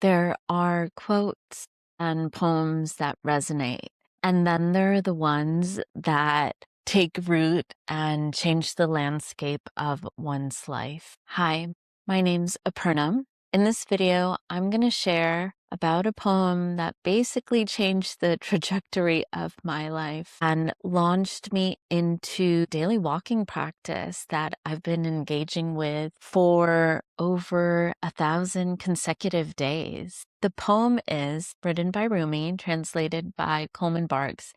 There are quotes and poems that resonate, and then there are the ones that take root and change the landscape of one's life. Hi, my name's Aparna. In this video, I'm going to share about a poem that basically changed the trajectory of my life and launched me into daily walking practice that I've been engaging with for over 1,000 consecutive days. The poem is written by Rumi, translated by Coleman Barks,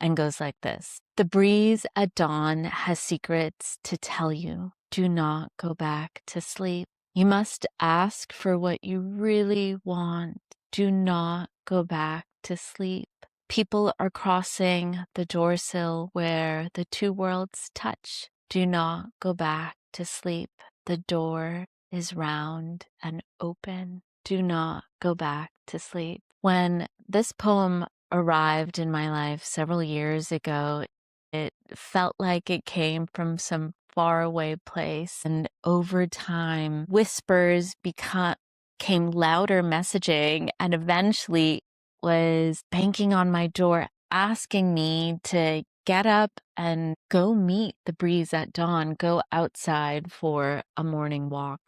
and goes like this. The breeze at dawn has secrets to tell you. Do not go back to sleep. You must ask for what you really want. Do not go back to sleep. People are crossing the doorsill where the two worlds touch. Do not go back to sleep. The door is round and open. Do not go back to sleep. When this poem arrived in my life several years ago, it felt like it came from some faraway place, and over time, whispers came louder messaging, and eventually was banging on my door, asking me to get up and go meet the breeze at dawn, go outside for a morning walk.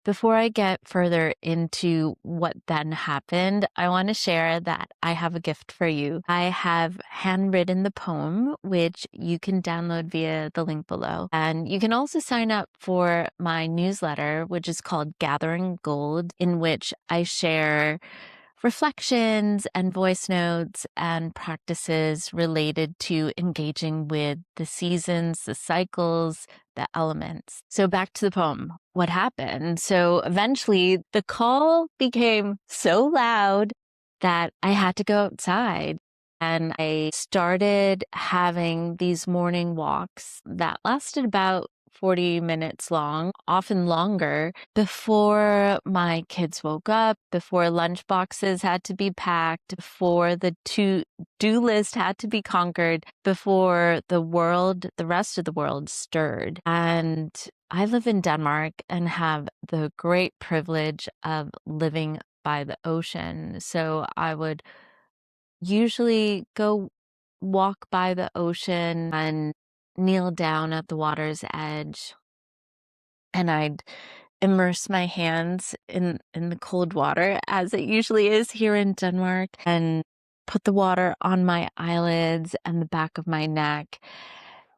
Before I get further into what then happened, I want to share that I have a gift for you. I have handwritten the poem, which you can download via the link below. And you can also sign up for my newsletter, which is called Gathering Gold, in which I share reflections and voice notes and practices related to engaging with the seasons, the cycles, the elements. So back to the poem. What happened? So eventually the call became so loud that I had to go outside. And I started having these morning walks that lasted about 40 minutes long, often longer, before my kids woke up, before lunch boxes had to be packed, before the to-do list had to be conquered, before the rest of the world stirred. And I live in Denmark and have the great privilege of living by the ocean. So I would usually go walk by the ocean and kneel down at the water's edge, and I'd immerse my hands in the cold water, as it usually is here in Denmark, and put the water on my eyelids and the back of my neck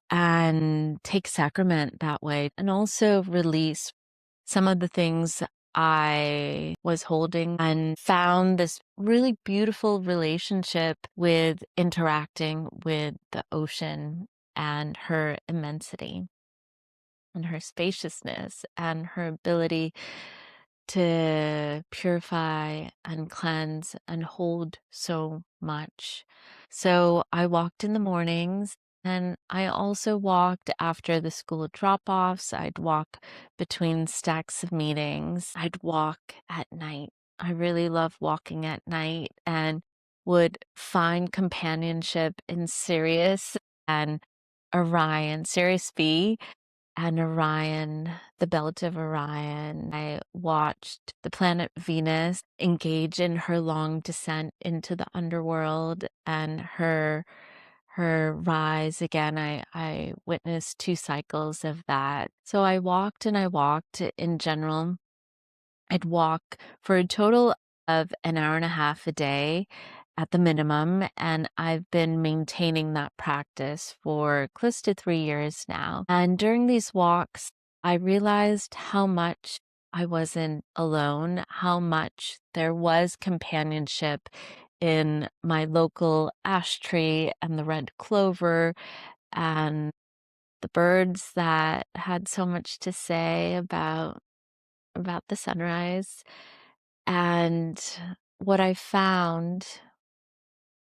and take sacrament that way, and also release some of the things I was holding, and found this really beautiful relationship with interacting with the ocean and her immensity and her spaciousness and her ability to purify and cleanse and hold so much. So I walked in the mornings, and I also walked after the school drop-offs. I'd walk between stacks of meetings. I'd walk at night. I really love walking at night, and would find companionship in Sirius and Orion, Sirius B, and Orion, the belt of Orion. I watched the planet Venus engage in her long descent into the underworld and her rise again. I witnessed 2 cycles of that. So I walked and I walked. In general, I'd walk for a total of an hour and a half a day at the minimum, and I've been maintaining that practice for close to 3 years now. And during these walks, I realized how much I wasn't alone, how much there was companionship in my local ash tree and the red clover and the birds that had so much to say about the sunrise. And what I found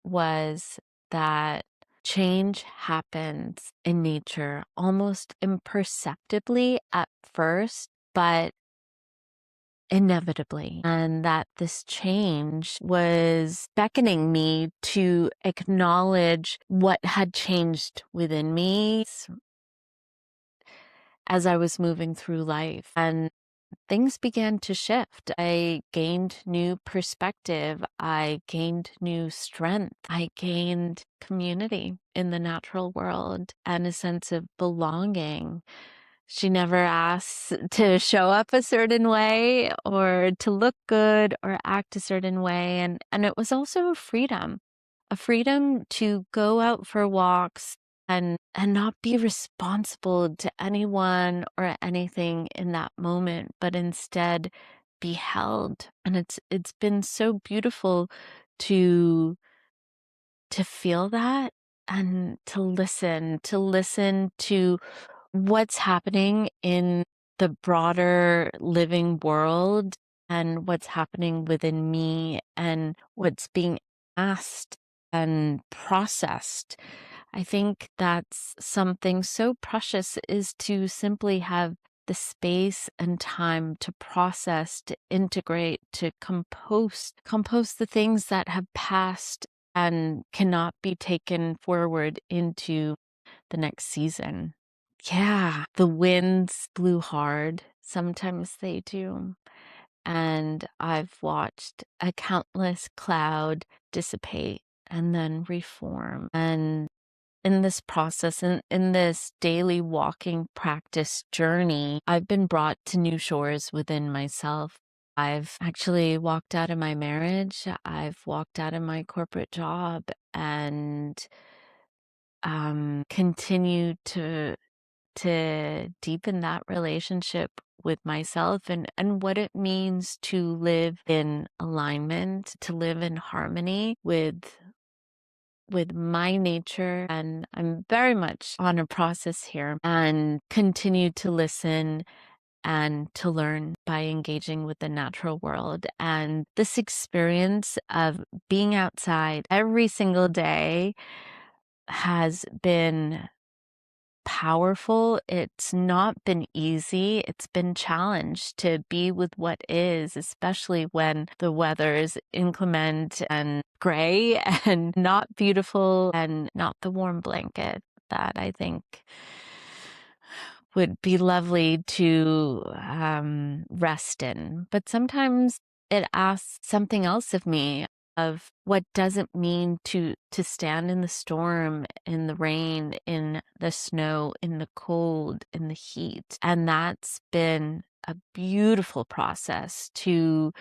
was that change happens in nature almost imperceptibly at first, but inevitably. And that this change was beckoning me to acknowledge what had changed within me as I was moving through life. And things began to shift. I gained new perspective. I gained new strength. I gained community in the natural world and a sense of belonging. She never asks to show up a certain way or to look good or act a certain way. And it was also a freedom to go out for walks and not be responsible to anyone or anything in that moment, but instead be held. And it's been so beautiful to feel that and to listen to what's happening in the broader living world and what's happening within me and what's being asked and processed. I think that's something so precious, is to simply have the space and time to process, to integrate, to compost the things that have passed and cannot be taken forward into the next season. Yeah, the winds blew hard. Sometimes they do. And I've watched a countless cloud dissipate and then reform. And in this process, in this daily walking practice journey, I've been brought to new shores within myself. I've actually walked out of my marriage. I've walked out of my corporate job and continued to deepen that relationship with myself and what it means to live in alignment, to live in harmony with my nature. And I'm very much on a process here and continue to listen and to learn by engaging with the natural world. And this experience of being outside every single day has been powerful. It's not been easy. It's been challenged to be with what is, especially when the weather is inclement and gray and not beautiful and not the warm blanket that I think would be lovely to rest in. But sometimes it asks something else of me, of what does it mean to stand in the storm, in the rain, in the snow, in the cold, in the heat. And that's been a beautiful process to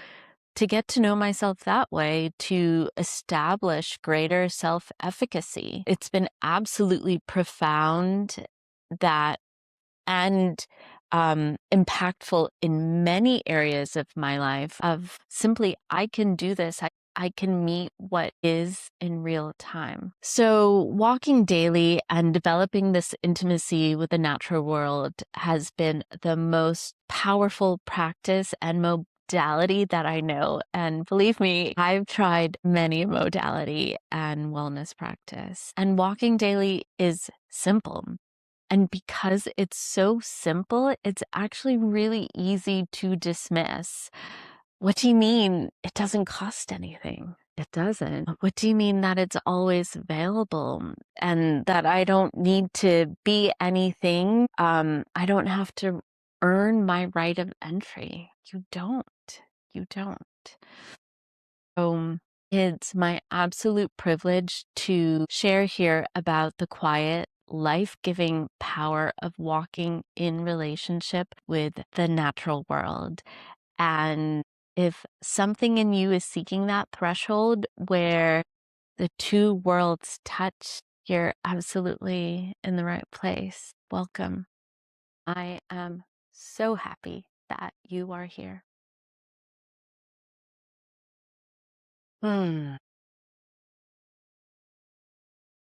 get to know myself that way, to establish greater self-efficacy. It's been absolutely profound, that and impactful in many areas of my life, of simply, I can do this. I can meet what is in real time. So walking daily and developing this intimacy with the natural world has been the most powerful practice and modality that I know. And believe me, I've tried many modality and wellness practice. And walking daily is simple. And because it's so simple, it's actually really easy to dismiss. What do you mean it doesn't cost anything? It doesn't. What do you mean that it's always available and that I don't need to be anything? I don't have to earn my right of entry. You don't. You don't. So it's my absolute privilege to share here about the quiet, life-giving power of walking in relationship with the natural world. And if something in you is seeking that threshold where the two worlds touch, you're absolutely in the right place. Welcome. I am so happy that you are here.